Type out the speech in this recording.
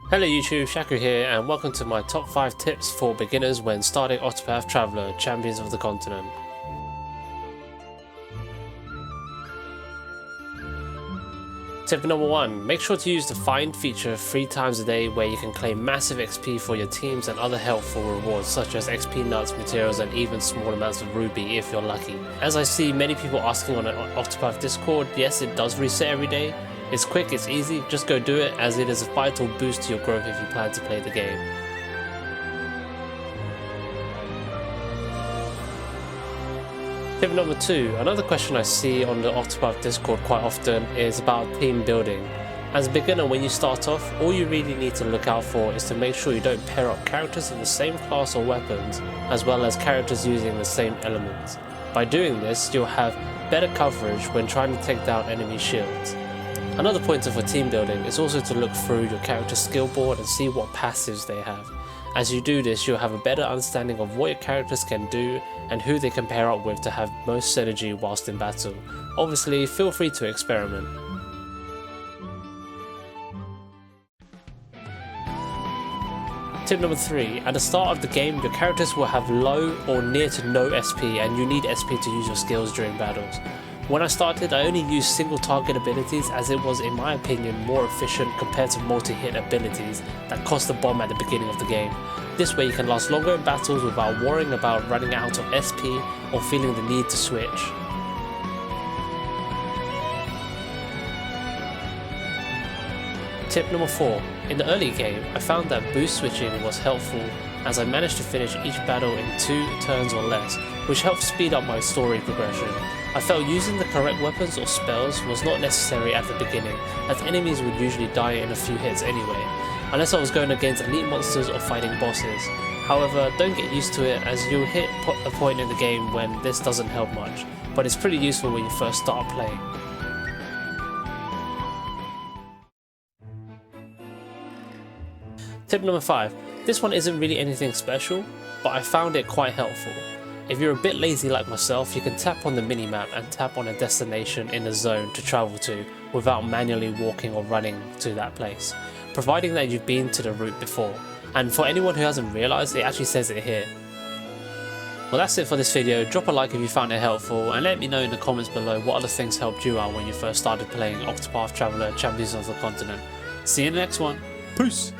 Hello YouTube, Shaku here and welcome to my top 5 tips for beginners when starting Octopath Traveler, Champions of the Continent. Tip number 1, make sure to use the find feature 3 times a day where you can claim massive XP for your teams and other helpful rewards such as XP nuts, materials and even small amounts of ruby if you're lucky. As I see many people asking on an Octopath Discord, yes it does reset every day. It's quick, it's easy, just go do it as it is a vital boost to your growth if you plan to play the game. Tip number 2, another question I see on the Octopath Discord quite often is about team building. As a beginner when you start off, all you really need to look out for is to make sure you don't pair up characters in the same class or weapons as well as characters using the same elements. By doing this, you'll have better coverage when trying to take down enemy shields. Another pointer for team building is also to look through your character's skill board and see what passives they have. As you do this, you'll have a better understanding of what your characters can do and who they can pair up with to have most synergy whilst in battle. Obviously, feel free to experiment. Tip number 3, at the start of the game, your characters will have low or near to no SP and you need SP to use your skills during battles. When I started, I only used single target abilities as it was, in my opinion, more efficient compared to multi-hit abilities that cost a bomb at the beginning of the game. This way you can last longer in battles without worrying about running out of SP or feeling the need to switch. Tip number 4, in the early game, I found that boost switching was helpful as I managed to finish each battle in 2 turns or less, which helped speed up my story progression. I felt using the correct weapons or spells was not necessary at the beginning, as enemies would usually die in a few hits anyway, unless I was going against elite monsters or fighting bosses. However, don't get used to it as you'll hit a point in the game when this doesn't help much, but it's pretty useful when you first start playing. Tip number 5, this one isn't really anything special, but I found it quite helpful. If you're a bit lazy like myself, you can tap on the minimap and tap on a destination in the zone to travel to without manually walking or running to that place, providing that you've been to the route before. And for anyone who hasn't realised, it actually says it here. Well, that's it for this video. Drop a like if you found it helpful and let me know in the comments below what other things helped you out when you first started playing Octopath Traveler, Champions of the Continent. See you in the next one. Peace!